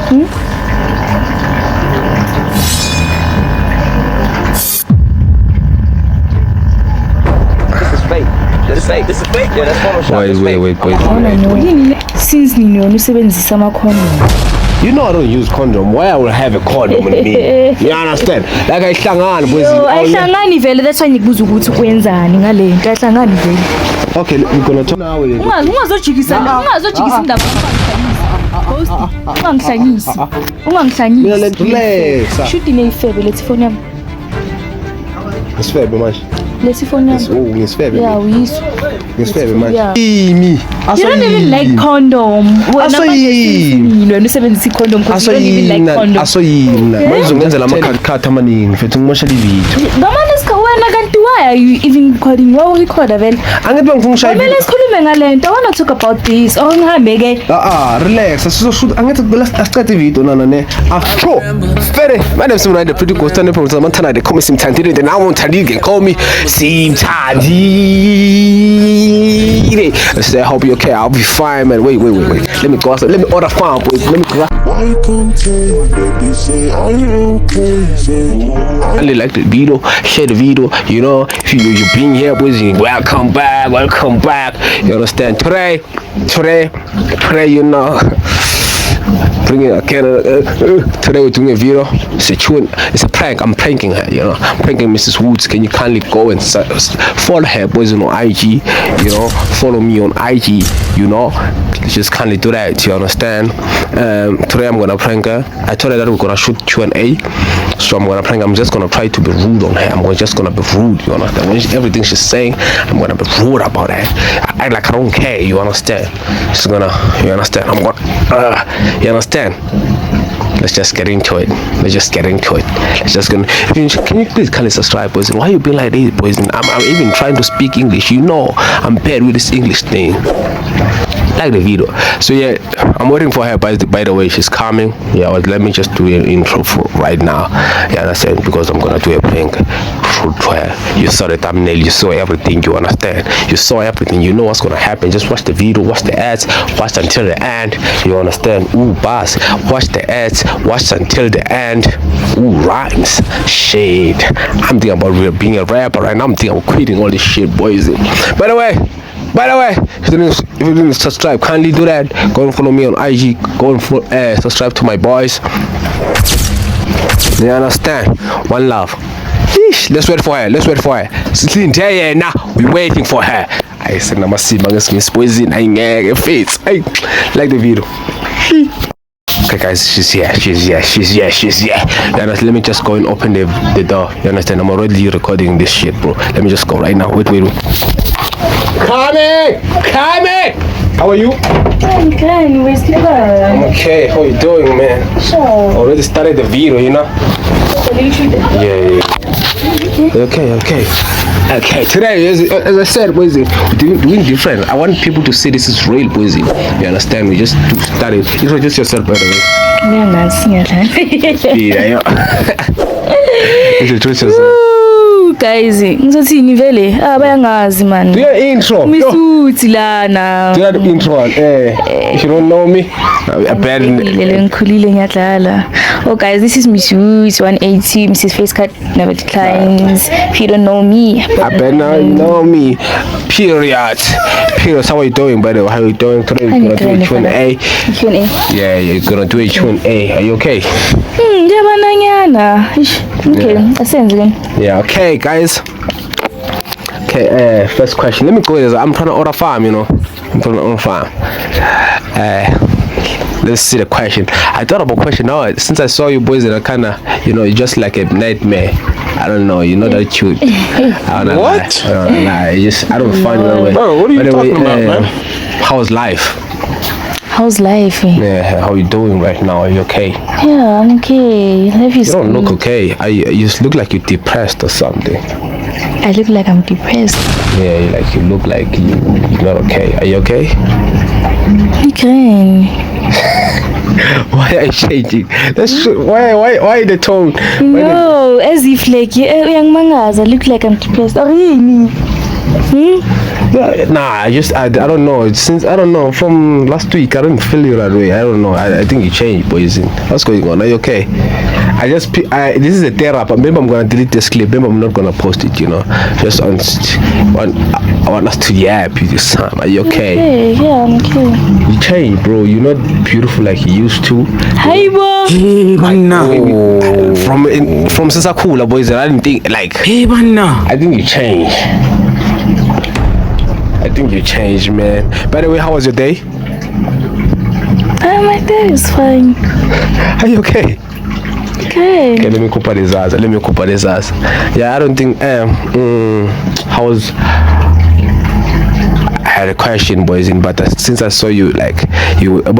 This is fake. Yeah, that's Photoshop. Wait. Since nino usebenzisa ama condom. You know I don't use condom. Why I will have a condom in me? You understand? Like ayihlangani boys. Ayihlangani vele that's why ngikubuza ukuthi kwenzani ngale nto ayihlangani vele. Okay, we're going to talk now with you. Ungazojikisa indaba. Ungangihlanyisi. Relax. Shoot ineyifebe lethi phone yami. Isifebe manje. Lesi phone yami. Ngisifebe. Yeah, uyiswa. Ngisifebe manje. Me. You don't even like condom. Wena usebenzisa condom because you don't even like condom. Asoyina. Manje ngenzela ama-cut amaningi mfethu ngimoshela ivideo. Ngamanje wena kanti why are you even recording? Why recorda vele? Angithi ngifuna ukushaya. Kumele sikhulume ngale nto. I want to talk about this. Ngihambe ke. Relax. Asizoshoot. Angithi asiqede ivideo nana ne. Afro. Fere. Madam Simran the pretty ghost and from Samantha they call me Simthandile. Then I won't Thandile call me Simthandile. I hope you're okay. I'll be fine, man. Wait. Let me go outside. Let me order farm, boys. Let me go. I really like the video. Share the video. You know, if you've been here, boys, welcome back. You understand? Today, you know. Bring it again. Today we're doing a video. It's a prank. I'm pranking her, you know. I'm pranking Mrs. Woods. Can you kindly go and follow her, boys, on IG? You know, follow me on IG. You know, just kindly do that. You understand? Today I'm gonna prank her. I told her that we're gonna shoot Q&A, so I'm gonna prank her. I'm just gonna try to be rude on her. I'm just gonna be rude. You understand? Everything she's saying, I'm gonna be rude about her. I act like I don't care. You understand? She's gonna. You understand? I'm gonna. You understand? Let's just get into it. Let's just get into it. Let's just gonna. Can you please kindly subscribe, boys? Why you being like this, boys? I'm even trying to speak English. You know, I'm bad with this English thing. Like the video. So yeah, I'm waiting for her. By the way, she's coming. Yeah, well, let me just do an intro for right now. You understand? Because I'm gonna do a prank for her. You saw the thumbnail. You saw everything. You understand? You saw everything. You know what's gonna happen. Just watch the video. Watch the ads. Watch until the end. You understand? Ooh, boss. Watch the ads. Watch until the end. Ooh, rhymes. Shit. I'm thinking about being a rapper right now. I'm thinking about quitting all this shit, boys. By the way, if you didn't subscribe, kindly do that. Go and follow me on IG. Go and subscribe to my boys. You understand? One love. Yeesh, let's wait for her. Now we're waiting for her. I said, "Namaste, poison. I like the video." Okay, guys, she's here. You understand? Let me just go and open the door. You understand? I'm already recording this shit, bro. Let me just go right now. Wait. Coming! How are you? I'm okay. How you doing, man? Sure. Already started the video, you know? Yeah. Okay. Today, as I said, boys, we're doing different. I want people to see this is real, boys. You understand? We just started. Introduce yourself, by the way. Introduce yourself. Guys, ngizothini vele bayangazi man. Do your intro. Misuthi lana. Do your intro. If you don't know me, ngikhulile ngiyadlala. Oh guys, this is Miss Woods 180. Mrs. Facecut never declines. If you don't know me, I better not know me. Period. How are you doing, by the way? How are you doing today? We're gonna do a Q&A. Yeah, you're gonna do a Q&A. Are you okay? Okay, asenze again. Yeah, okay, guys. Okay, first question. Let me go with this. I'm trying to order farm, you know. Let's see the question. I thought about question now. Since I saw you boys that are kind of, you know, just like a nightmare. I don't know. You're not that cute. I don't what? I don't find that way. Bro, what are you talking about, man? How's life? How's life? Yeah, how you doing right now? Are you okay? Yeah, I'm okay. Life is. You don't look okay. You just look like you're depressed or something. I look like I'm depressed. Yeah, you look like you're not okay. Are you okay? Okay. Why are you changing? That's why the tone? No, as if like young mangas, I look like I'm depressed. Oh really? Yeah, nah, I don't know. Since I don't know from last week, I don't feel you that way. I don't know. I think you changed, boys. What's going on? Are you okay? This is a therapy. Maybe I'm gonna delete this clip. Maybe I'm not gonna post it. Just I want us to yap you this time. Are you okay? Hey, yeah, I'm okay. You changed, bro. You're not beautiful like you used to. Hi, bro. Hey, manna. From Sasakula, boys. I didn't think like. Hey, manna. I think you changed. I think you changed, man. By the way, how was your day? My day is fine. Are you okay? Okay. Okay, let me couple this ass. Yeah, I don't think I had a question, boys, but since I saw you, like you, I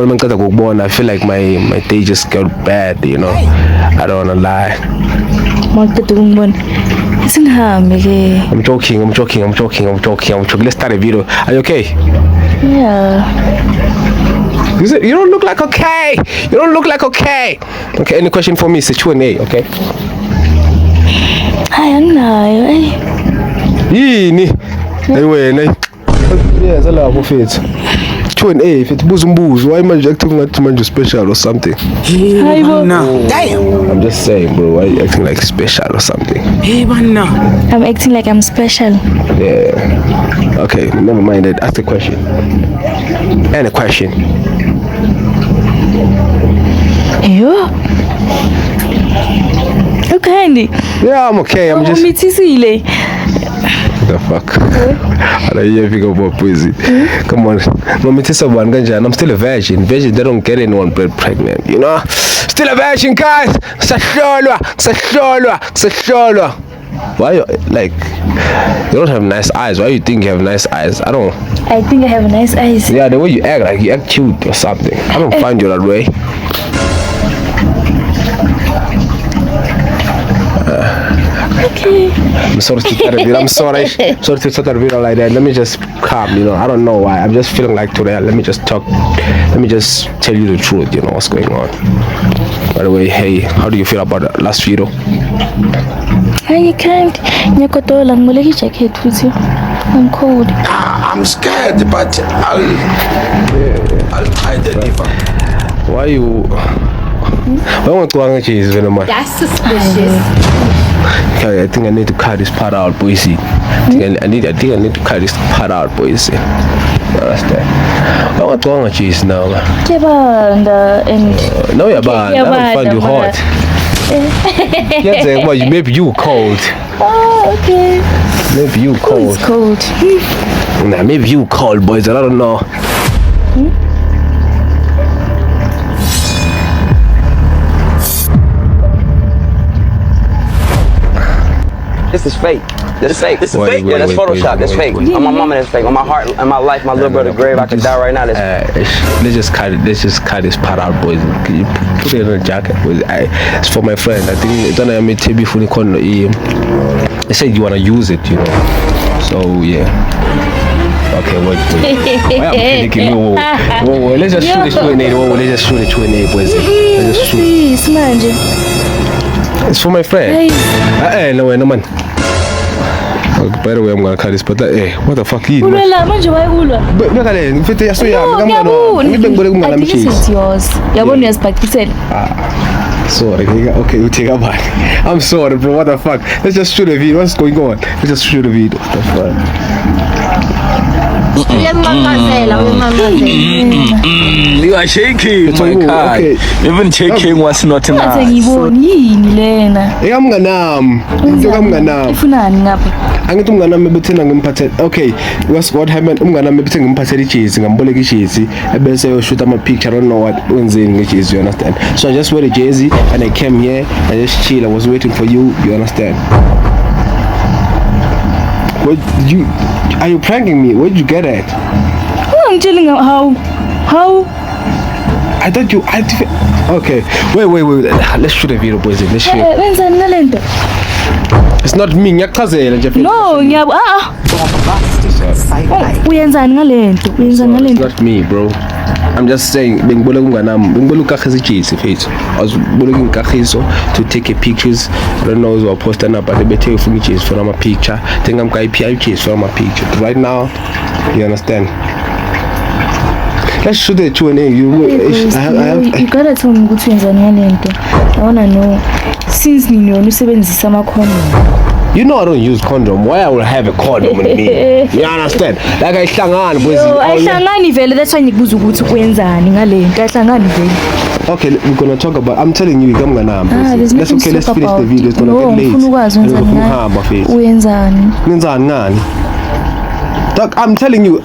feel like my day just got bad, I don't wanna lie. I'm joking. Let's start a video. Are you okay? Yeah. You don't look like okay. Okay, any question for me? It's a Q&A, okay? Hi, Anna. Yini? Anyway, yes, I love it. Q&A, if it's buzumbuzo, why am I acting like manje special or something? Hey, manna. Damn. I'm just saying, bro, why are you acting like special or something? Hey, manna. I'm acting like I'm special. Yeah. Okay, never mind that. Ask the question. Any question? You? Okay, Andy. Yeah, I'm okay. I'm just. What the fuck? Are you pick up more poison? Come on. I'm still a virgin. Virgin, they don't get anyone pregnant. Still a virgin, guys. Sasholwa. Why you like? You don't have nice eyes. Why you think you have nice eyes? I think I have nice eyes. Yeah, the way you act, like you act cute or something. I don't find you that way. Okay. I'm sorry to start a video. Sorry to start a video like that. Let me just calm, I don't know why. I'm just feeling like today. Let me just talk. Let me just tell you the truth, what's going on. By the way, hey, how do you feel about the last video? I can't. Jacket with you. I'm cold. I'm scared, but I'll hide the liver. Why you? That's suspicious. Okay, I think I need to cut this part out, boys. I think I need to cut this part out, boys. Understand? What's wrong with you now? No, you're bad. I don't find you hot. Maybe you cold. Oh, okay. Maybe you cold. It's cold. Nah, maybe you cold, boys. I don't know. This is fake. This is fake. This is fake. Yeah, that's Photoshop. That's fake. On my mama, that's fake. On my heart, on my life, my little brother grave, I could die right now. Let's just cut this part out, boys. Can you put it in a jacket, boys? It's for my friend. I think it's gonna make TV for the corner. They said you wanna use it, So yeah. Okay, wait. Why am I thinking? Whoa, let's just shoot this Q&A. Let's just shoot the Q&A, boys. Let's just shoot. It's for my friend. No man. By the way, I'm gonna cut this, but what the fuck is it? I think it's yours. Sorry, okay, you take a back. I'm sorry, bro. What the fuck? Let's just shoot a video. What's going on? Let's just shoot a video. What the fuck? You are shaking, my God. Okay. Even shaking was not enough. Angithi umngane wami bethena ngimphathe. Okay, what happened? Umngane wami bethe ngimphathele icheese, ngamboleka icheese, ebese uyoshoot ama picture, I don't know what wenzeni ngecheese, you understand? So I just wear a jersey and I came here, I just chill, I was waiting for you understand? Are you pranking me? Where did you get it? I'm telling you how. I thought you. Okay, wait. Let's shoot a video, boys. Let's shoot. It's not me. No, it's not me, bro. I'm just saying bengiboleka umnganami bengiboleka uKagiso ijezi mfethu I was boleka uKagiso to take pictures I don't know who post na but bethe ufuna ijezi for ama picture think I'm going to ijezi for ama picture right now you understand. Let's shoot the Q&A. You gotta tell me ukuthi wenzani ngalento. I wanna know since nini usebenzisa ama condom. You know I don't use condom. Why I will have a condom with me? You understand? Like ayihlangani boys. Ayihlangani vele that's why ngikubuza ukuthi wenzani ngalento. Ayihlangani vele. Okay, we're gonna talk about. I'm telling you, I'm gonna. Let's finish the video. It's gonna get late. Wenzani ngani? Doc, I'm telling you, we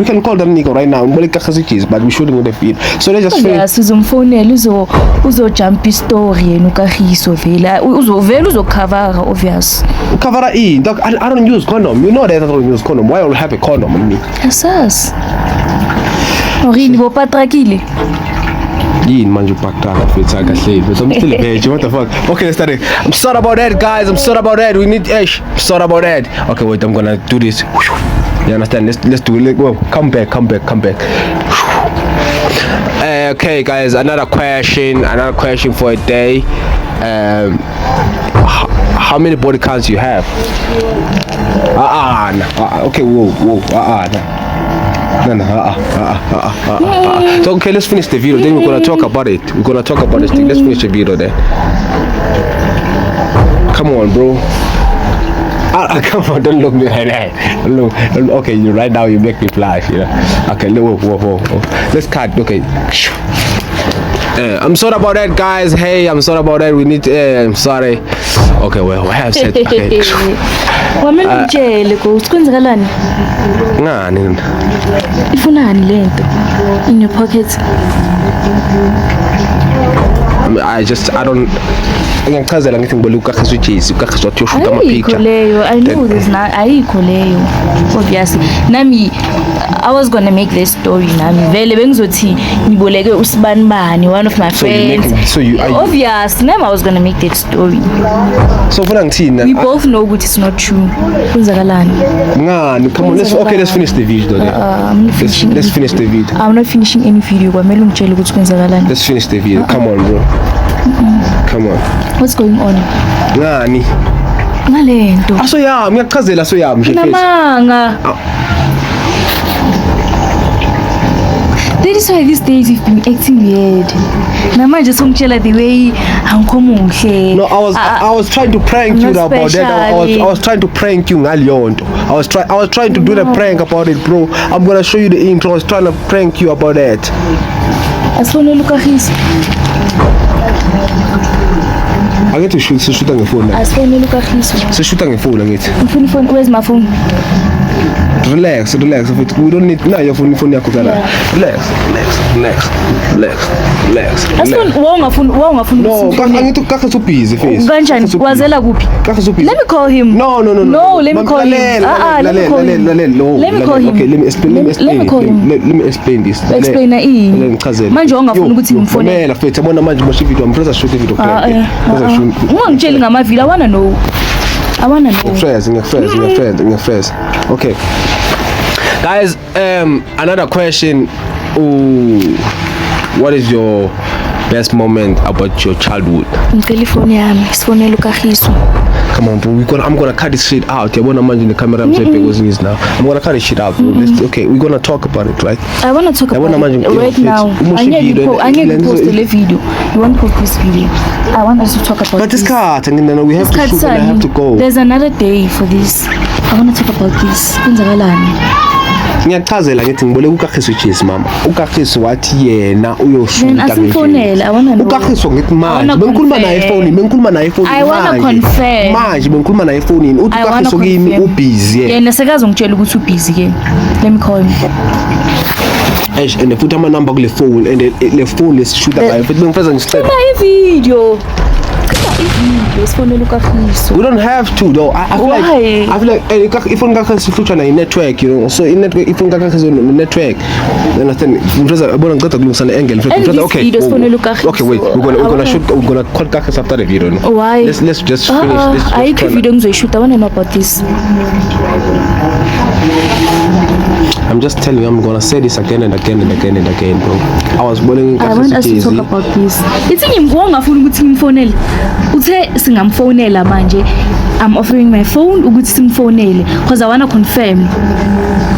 can call them nigga right now, but we're shooting with the feed. So let's just finish. Uzomfonela uzo jump story yenu Kagiso vela. Uzo cover obvious. Cover in. Doc, I don't use condom. You know that I don't use condom. Why I will have a condom on me? Asas. Orini bo patrakile. Yin man, you packed out of it, like I said, but I'm still a bitch. What the fuck? Okay, let's start it. I'm sorry about that, guys. I'm sorry about that. We need Ash. Sorry about that. Okay, wait. I'm gonna do this. You understand? Let's do it. Whoa, come back. Okay, guys. Another question for a day. How many body counts you have? Okay, whoa. So okay, let's finish the video. Then we're gonna talk about it. This thing. Let's finish the video then. Come on, bro. Come on, don't look me like that. Look. Okay, you right now you make me blush. Yeah. Okay. Whoa. Let's cut. Okay. I'm sorry about that, guys. Hey, I'm sorry about that. We need. I'm sorry. Okay, well, I have said. Okay. Wamela ujele ko usikwenzakalani? Ngani? Ifunani lento in your pocket? I don't ngiyachazela ngithi ngiboleka uKagiso ijezi uKagiso wathi uyoshuta ama picture leyo I know there's not ayikho leyo obviously nami I was gonna make this story nami vele bengizothi ngiboleke usibanibani one of my friends so you obviously nami I was gonna make that story so ufuna ngithini we both know ukuthi it's not true kwenzakalani ngani come on let's finish the video then let's finish the video I'm not finishing any video kwamele ungitshele ukuthi kwenzakalani let's finish the video come on bro come on what's going on ngani ngalento aso yami ngiyachazela aso yami nje namanga That is why these days you've been acting weird. Namanje songitshela the way angikhomuhle. No, I was trying to prank you about that. I was trying to prank you ngaliyonto. I was trying to do the prank about it, bro. I'm gonna show you the intro. I was trying to prank you about that. Asifone uKagiso. Angithi sishuta ngefoni. Asifone uKagiso. Sishuta ngefoni angithi. Ngifuna phone, where's my phone? Relax. We don't need now your phone yakho kana. Relax. Asifone wongafuna. No, angithi uKagiso busy face. Kanjani wazela kuphi? Kagiso busy. Let me call him. No, let me call him. Let me call him. Okay, let me explain this. Explain ngichazela. Manje ongafuna ukuthi ngimfone. Phela mfethu yabona manje moshe video umpresa shoot video plan. Ungangitsheli ngamavila I wanna know. Ngiyafreza. Okay. Guys, another question. What is your best moment about your childhood? Telephone yami, sifonela uKagiso. Come on, bro. I'm gonna cut this shit out. I wanna imagine the camera I'm saying was in now. I'm gonna cut this shit out, bro. Okay, we're gonna talk about it, right? I wanna talk about it right now. I need to post the video. You want to post this video? I want us to talk about but this cut, and then we have to shoot and I have to go. There's another day for this. I wanna talk about this. Kwenzakalani? Ngiyachazela ngithi ngiboleka uKagiso ijezi mama. uKagiso wathi yena uyoshuta ngifonela. I wanna know. uKagiso ngithi manje bengikhuluma naye efonini. I wanna confirm. Manje bengikhuluma naye efonini. Uthi uKagiso kimi ubusy yena. Yena sekaze ngitshela ukuthi ubusy ke. Let me call him. And futhi ama number kule phone and le phone lesishuta ngayo futhi bengifeza ngisicela. Video. video sifonela ukagiso. We don't have to though. I feel Why? like I feel like if ungakha sifutha na network, you know. So in network if ungakha network, then understand. Mfreza abona ngicela kulungisa le angle. Mfreza okay. Video sifonela ukagiso. Okay, wait. We're gonna shoot. We're gonna call Kakha after the video. No? Why? Let's just finish. Let's just I could video ngizoyishoot. I want to know about this. I'm just telling you, I'm gonna say this again and again and again and again, bro. I was born I want us to talk about this. It's ngingafuna ukuthi ngimfonele. Uthe singamfonela manje. I'm offering my phone ukuthi simfonele because I want to confirm.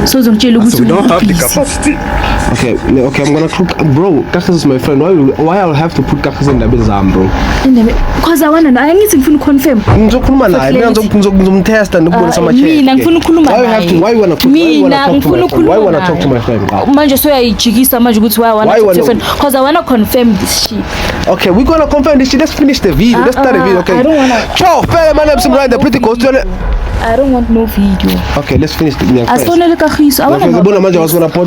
So uzongitshela ukuthi we don't have the capacity. Okay, I'm gonna cook, bro. Kakha is my friend. Why I'll have to put Kakha in the bizarre, bro? Because I want to know. I need to confirm. Ngizokhuluma naye, mina ngizomtesta ndikubona sama check. Mina ngifuna ukukhuluma naye. Why you wanna talk to my friend? Manje soyayijikisa manje ukuthi why wanna talk to your friend because I wanna confirm this shit. Okay, we're gonna confirm this shit. Let's finish the video. Let's start the video, okay? I don't wanna. Ciao, fella, my name's Simran, the pretty ghost. I don't want no video. Okay, let's finish the video. Asifonele kaGiso. I wanna know.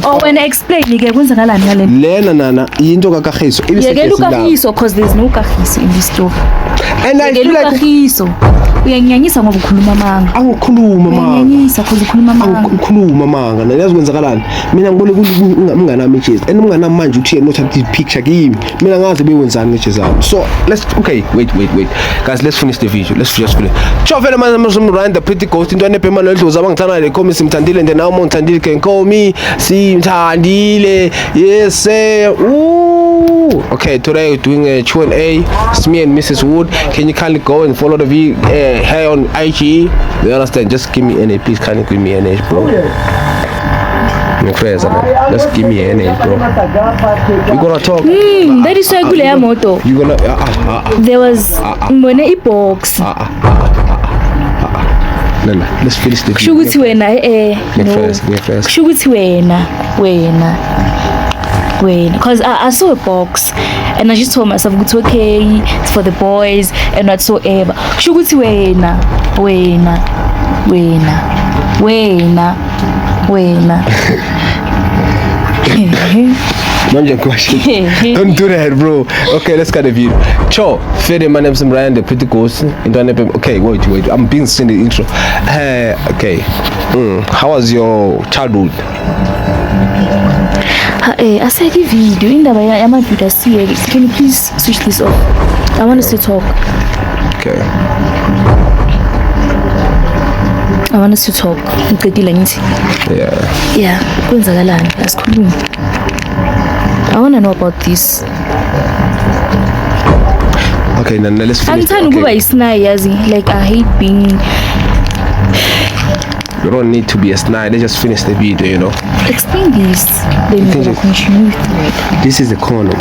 Oh, when I explain ke kwenzakalani ngale. Lena nana into kaGiso. Yekela ukaGiso because there's no kaGiso in this story. And I feel like kaGiso. Uyanginyanyisa ngoba ukhuluma amanga. Angikhuluma manga. Uyanginyanyisa because ukhuluma amanga. Angikhuluma manga. Nayazi kwenzakalani. Mina ngibone umngana wami nje. And umngana manje uthi not at the picture kimi. Mina ngazi bewenzani nje zami. So, let's wait. Guys, let's finish the video. Let's just finish. Ciao fella, my name is Simran, the pretty ghost. Into nepema lodloza abangithanda le call me Simthandile and now Monthandile can call me Simthandile. Yes sir. Ooh. Okay, today we're doing a Q&A. It's me and Mrs. Wood. Can you kindly go and follow the video here on IG? You understand? Just give me NA, please. Kindly give me NA, bro. Just give me NA, bro. We're gonna talk. That is why kule ya moto. You gonna there was ngone ibox. No, let's finish the video. Shukuthi wena First. Shukuthi wena. Because I saw a box and I just told myself it's okay, it's for the boys and whatsoever. Shukuthi wena. Don't do that, bro. Okay, let's cut the video. Ciao, Fede, my name's Ryan, the pretty ghost. Okay, wait. I'm being seen the intro. Okay. How was your childhood? I said the video in the way I'm a series. Can you please switch this off? I want us to talk. Okay. I want us to talk. Yeah. Kwenzakalani? Asikhulumi. I want to know about this. Okay, now let's finish. I'm trying to go by yazi. Like I hate being. You don't need to be a snide. Let's just finish the video, you know. Explain this. This is the condom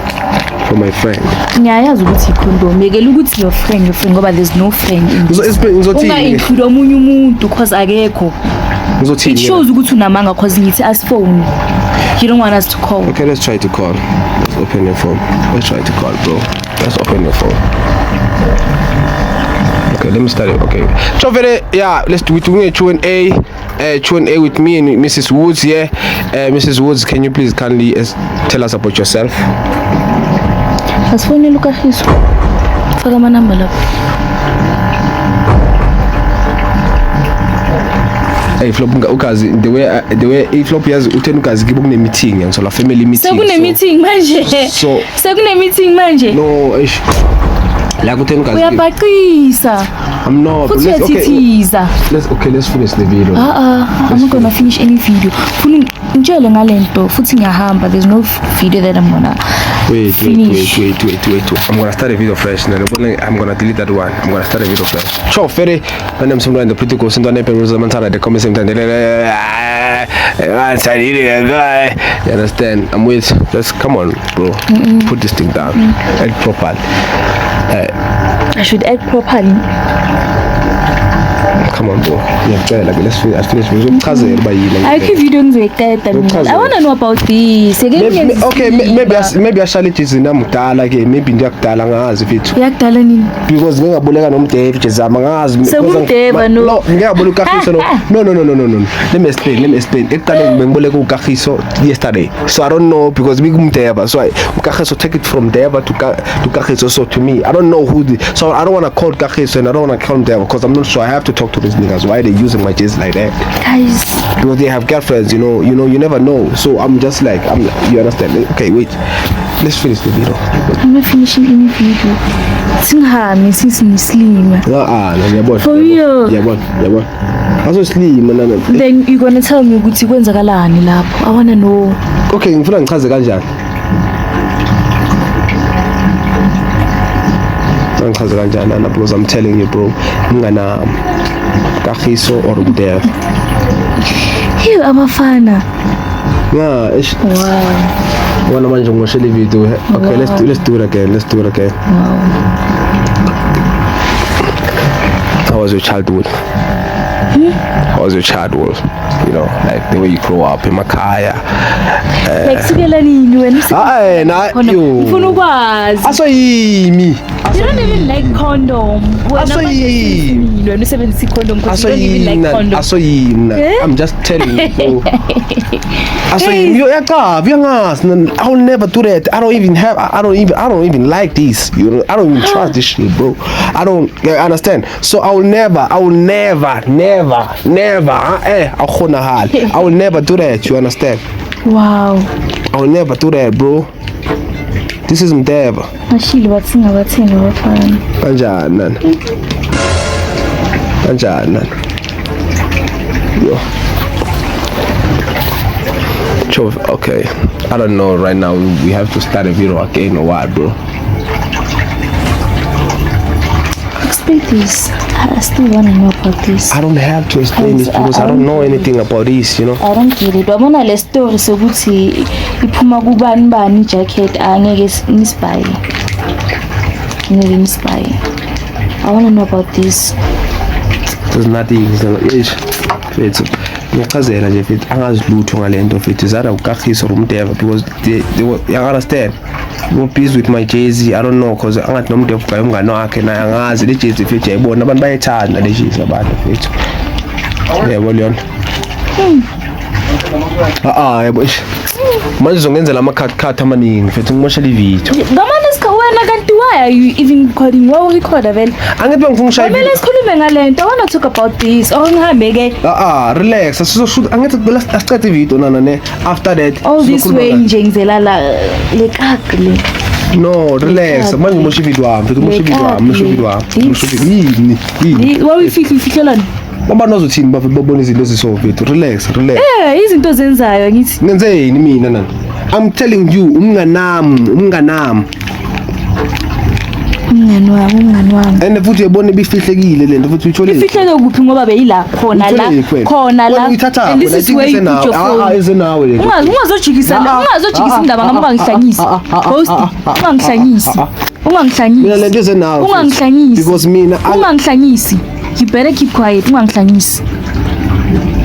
for my friend. Ngiyayazi ukuthi condom. Yekela ukuthi your friend ngoba there's no friend in this. Unga-include omunye umuntu because akekho. It shows ukuthi unamanga because ngithi asifone. You don't want us to call. Okay, let's try to call. Let's open your phone. Let's try to call, bro. Let's open your phone. Okay, let me start it. Okay. So yeah, let's do a Q&A with me and Mrs. Woods. Yeah, Mrs. Woods, can you please kindly tell us about yourself? Asifone lukaGiso. Faka ama number lapho. Hey flop ukazi the way flop yazi uthena ukazi kibo kune meeting yangisola family meeting. Sekune meeting manje. Sekune meeting manje. No, la kuthena ukazi. Uyabaqisa. I'm not. Let's finish the video. I'm not gonna finish any video. Ngitshele ngalento futhi ngiyahamba. There's no video that I'm gonna wait. finish. I'm gonna start a video fresh. I'm gonna delete that one. I'm gonna start a video fresh. Ciao, Fede. My name is Simran, the pretty ghost. Don't ever use Mantara. The comment Simthandile. You understand? I'm with. Just come on, bro. Put this thing down. Act properly. I should act properly. Come on, bro. Ngiyacela ke let's finish. Ngizokuchazela uba yini. Ayikho video ngizoyiqeda mina. I want to know about this. Okay, maybe ashality namudala ke, maybe ndiyakudala ngazi mfethu. Yakudala nini? Because ngingaboleka nomDave Jezama ngazi. Sekudeva no. No, ngingaboleka uKagiso no. Let me explain. Ekuqaleni bengiboleka uKagiso yesterday. So I don't know because bigumDeva. So uKagiso take it from Deva to Kagiso. So to me, I don't know so I don't want to call Kagiso and I don't want to call him Deva because I'm not sure. I have to talk to these niggas. Why are they using my jazz like that? Guys, because they have girlfriends, you know, you never know. So I'm just like, you understand? Okay, wait. Let's finish the video. I'm not finishing any video. Singahami since Muslim. For real. Yeah, also slim. Then you're gonna tell me ukuthi kwenzakalani lapho. I wanna know. Okay, ngifuna ngichaze kanjani. Ngichaze kanjani because I'm telling you bro, ngana Kagiso or uDeva. Hey, abafana. Wow. Wana manje ngishele video. Okay, let's do it again. Wow. How was your childhood? How was your childhood? You know, like the way you grow up in Makaya. Like sibela nini wena? You. Ufuna ukwazi. Asoyimi. You don't even like condom. Asoyimi. Wena usebenzisa condom because you don't even like condom. Asoyimi. I'm just telling you. Asoyimi. I will never do that. I don't even like this. You know, I don't even trust this shit, bro. I don't understand. So I will never I will never do that, you understand? Wow. I will never do that, bro. This is uDeva. Ashili batsinga bathini bafana. Kanjani. Yo. Okay. I don't know right now. We have to start a video again or what, bro? Explain this. I still want to know about this. I don't have to explain this because I don't know anything about this, you know. I don't get it. Wabona le story sokuthi iphuma kubani bani jacket angeke nisbuy. Ngeke nisbuy. I want to know about this. There's nothing. It's ngiyachazela nje mfethu angazi lutho ngalento mfethu zara uKagiso or uDeva because they understand. I'm busy with my Jay-Z. I don't know because angathi nomDeva gayi umngane wakhe naye angazi le Jay-Z mfethu yayibona abantu bayethanda le Jay-Z abantu mfethu. Yebo leon. Yebo. Manje uzongenzela ama-cut amaningi mfethu ngimoshela ivideo. Ngamanje wena kanti why are you even recording? Why recorda vele? Angithi ngifuna ushaya. Kumele sikhulume ngalento. I want to talk about this. Ngihambe ke. Relax. Asizoshoot angithi asicede ivideo nana after that. All this way nje ngizela la le kakle. No, relax. Manje ngimosha ivideo wami. Ngimosha ivideo wami. Yini? Why ufihlelani? Abantu bazothini babona izinto ezisovethu. Relax. Izinto zenzayo ngithi. Ngenzeni mina nana? I'm telling you, umnganami. Umngani wami. And futhi yebona bifihlekile lento futhi uyithole. Ifihleke kuphi ngoba beyila khona la. And this is where you put your phone. Izenawe lento. Ungazojikisa indaba ngami ungangihlanyisi. Host, ungangihlanyisi. Mina lento izenawe. Ungangihlanyisi. Because mina ungangihlanyisi. You better keep quiet. Ungangihlanyisi.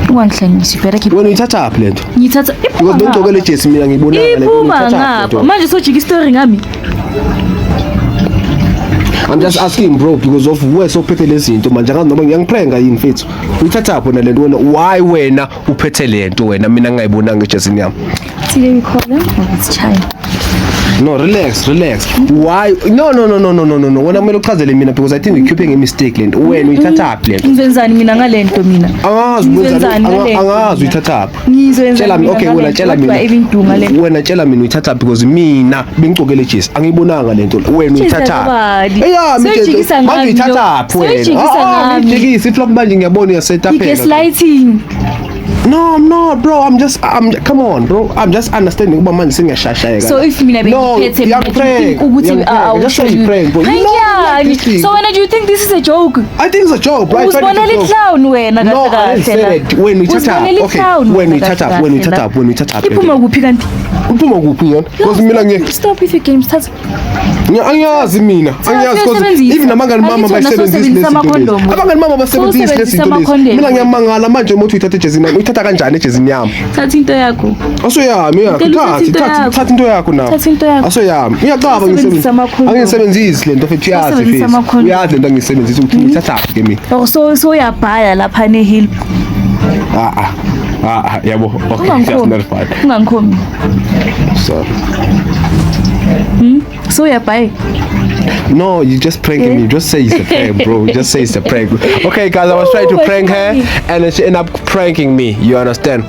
You better keep. Wena uyithatha phi lento? Ngithatha. Because don't tokele Jesse mina ngibona ngale. Manje sojika story ngami. I'm just asking bro because of where so phethe lezinto manje akazi noma ngiyangiprenga yini mfethu uyithatha pho nalento wena why wena uphethe lento wena mina ngayibonanga eJessini yami Tile recording it's time. No, relax. Why? No. Wena kumele uchazele mina because I think we keeping a mistake lento. Wena uyithatha phi lento? Ngizenzani mina ngalento mina? Angazi uyithatha phi. Ngizenzani mina? Okay, wena tshela mina. Wena tshela mina uyithatha because mina bengicokele Jesse. Angiyibonanga lento. Wena uyithatha. Sejikisa ngami. Manje uyithatha phi wena? Ngijikisa iflop manje ngiyabona uyaseta phela. Gaslighting. No, bro. Come on, bro. I'm just understanding uba manje singiyashashayeka. So if mina bengiphethe ukuthi just say you prank, bro. So when do you think this is a joke? I think it's a joke, right? Usibonela clown wena No, I didn't say that. When we touch up. Okay. When we touch up. Iphuma kuphi kanti? Uphuma kuphi yona? Because mina stop with your games. Thatha. Angiyazi mina. Angiyazi because even abangani mama bayisebenzisa lezinto. Abangani mama basebenzisa lezinto. Mina ngiyamangala manje uma uthi uthatha ejezini yami. Uyithatha kanjani ejezini yami? Thatha into yakho. Asoyami thatha into yakho nawo. Asoyami. Ngiyacaba ngisebenzisa. Angisebenzisi lento futhi uyazi futhi. Uyazi lento angisebenzisa ukuthi ngithatha ke mina. So uyabhala lapha nehill. Yabo. Okay, that's not fine. Ungangikhomi. Sorry. So uyabhala. No, you just pranking me. Just say it's a prank, bro. Just say it's a prank. Okay, guys, I was trying to prank her, and then she ended up pranking me. You understand?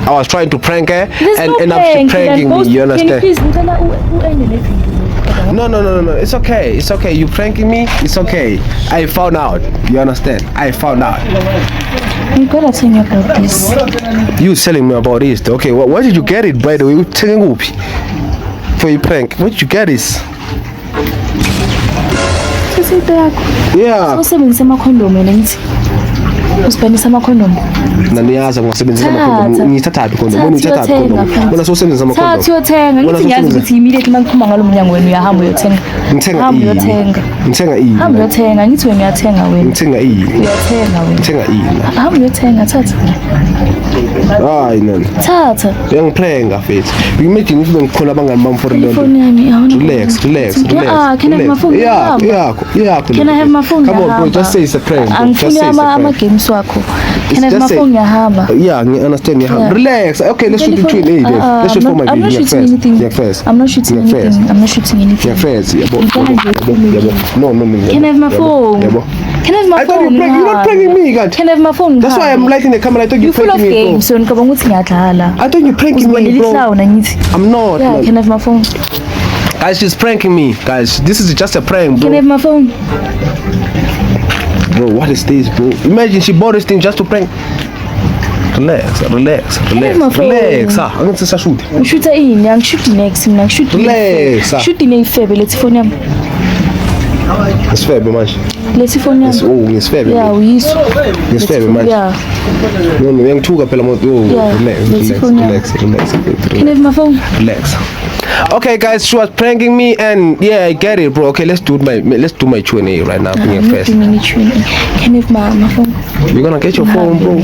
I was trying to prank her, and ended up pranking me. You understand? No. It's okay. It's okay. You pranking me? It's okay. I found out. You understand? I found out. You gotta tell me about this. You telling me about this? Okay. Where did you get it, by the way? You telling me for your prank? Where did you get this? Yeah. Usebenzisa amakhondomu yena ngithi. Usebenzisa amakhondomu. Naniyaza ngisebenzisa amakhondomu. Ngithatha ikhondomu. Bona uthatha ikhondomu. Bona sosebenzisa amakhondomu. Thatha uyothenga. Ngithi ngiyazi ukuthi immediately mangiphuma ngalo mnyango wenu uyahamba uyothenga. Ngithenga ini. Hamba uyothenga. Ngithi wena uyathenga wena. Ngithenga ini. Uyathenga wena. Ngithenga ini. Hamba uyothenga thatha. Hayi nani. Thatha. Ngiyangiprenga mfethu. Imagine if bengikhona abangani bami for the phone yami awuna. Relax. Can I have my phone? Yeah. Can I have my phone? Come on, bro, just say it's a prank. Just say it's a prank. Games wakho. Can I have my phone yahamba? Yeah, I understand. Yeah. Relax. Okay, let's shoot between then. Let's shoot for my I'm not shooting anything. I'm not shooting anything. Yeah, first. No. Can I have my phone? Can I have my phone? You're not pranking me, God. Can I have my phone? That's why I'm lighting the camera. I thought you full of pranking me, bro. games. So ngicabanga ukuthi ngiyadlala. I thought you pranking me, bro. I'm not. Yeah, can I have my phone? Guys, she's pranking me. Guys, this is just a prank, bro. Can I have my phone? Bro, what is this, bro? Imagine she bought this thing just to prank. Relax. I'm going to shoot. Shoot in. I'm shooting next. I'm shooting. Relax. Shooting in February. Let's phone him. It's February, man. Let's phone him. It's February. Yeah, we used to. It's February, man. Yeah. No, young two capella. Relax. Can I have my phone? Relax. Okay, guys, she was pranking me, and yeah, I get it, bro. Okay, let's do my Q&A right now. Can I have my phone? You're gonna get your phone, bro.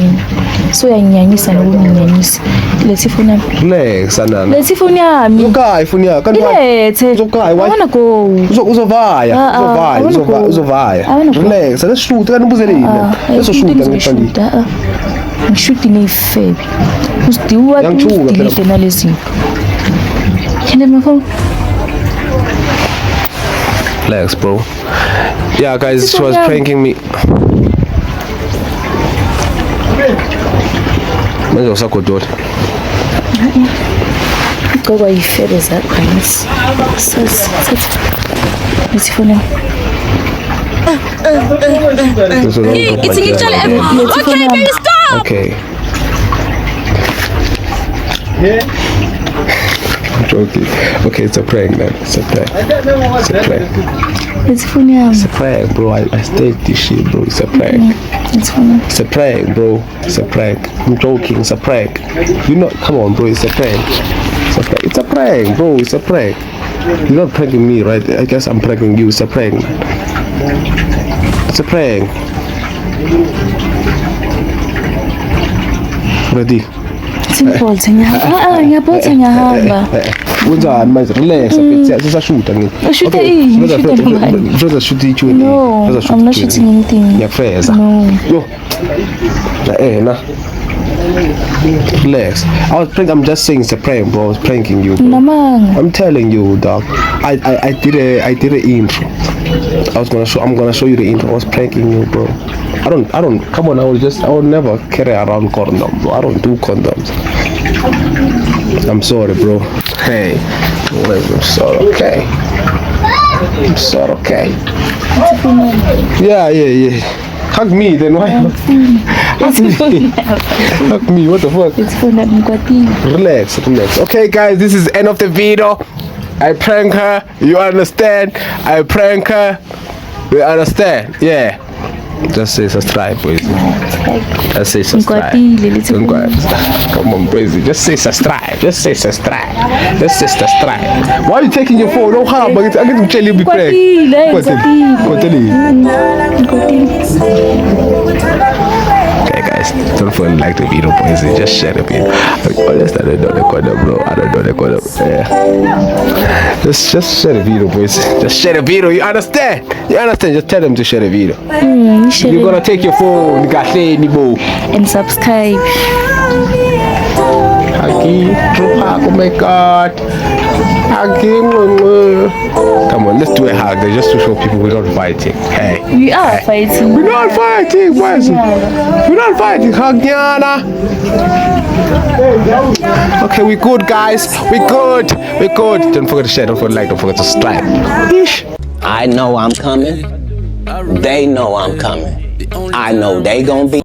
So yanyanyisa nokunyanyisa. Let's phone him. Relax, Anana. Let's phone him. Uzokai phone yakho. Uzokai. I wanna go. Uzovaya. Relax. Let's shoot. Let's shoot. I'm shooting a fab. Who's the what? Can I have my phone? Relax, bro. Yeah, guys, she was pranking me. Manje usagodota. Ngoba yifebe zakhanyisa. Let's phone him. It's literally okay, baby, stop. Okay. I'm joking. Okay, it's a prank, man. It's a prank. It's funny. It's a prank, bro. I stayed this shit, bro. It's a prank. It's funny. It's a prank, bro. It's a prank. I'm joking. It's a prank. You know, come on, bro. It's a prank. It's a prank, bro. It's a prank. You're not pranking me, right? I guess I'm pranking you. It's a prank. It's a prank. Ready? Ngiyapholtha ngiyahamba. Wenzani manje? Relax. Sisashuta ngithi. Ushuta ini? Ushuta shoot each one. No, I'm not shooting anything. Ngiyafeza. No. Yo. Na. Relax. I'm just saying it's a prank, bro. I was pranking you, bro. Namanga. I'm telling you, dog. I did an intro. I'm gonna show you the intro. I was pranking you, bro. I don't come on, I will never carry around condoms, bro. I don't do condoms. I'm sorry, bro. Hey. I'm sorry, okay. I'm sorry, okay. Yeah. Hug me, then why? Hug me, what the fuck? It's for Relax. Okay, guys, this is the end of the video. I prank her, you understand? I prank her, you understand? Yeah. Just say subscribe, please. subscribe. Just say subscribe. Ngikwatile, let's go. Come on, Brazy. Just say subscribe. Just say subscribe. Just say subscribe. Why are you taking your phone? No harm. I get to tell you, be correct. Okay, guys. Don't forget to like the video, boys. Just share the video. I just don't know the corner, bro. I don't know the corner. Yeah. Just share the video, boys. Just share the video. You understand? You understand? Just tell them to share the video. You're gonna take your phone, and subscribe. Hagi, oh my God. Hagi, come on, let's do a hug just to show people we're not fighting. Hey, We are fighting. we're not fighting, boys. We're not fighting, Hagiana. Okay, we good, guys. We good. We good. Don't forget to share. Don't forget to like. Don't forget to subscribe. I know I'm coming. They know I'm coming. I know they gonna be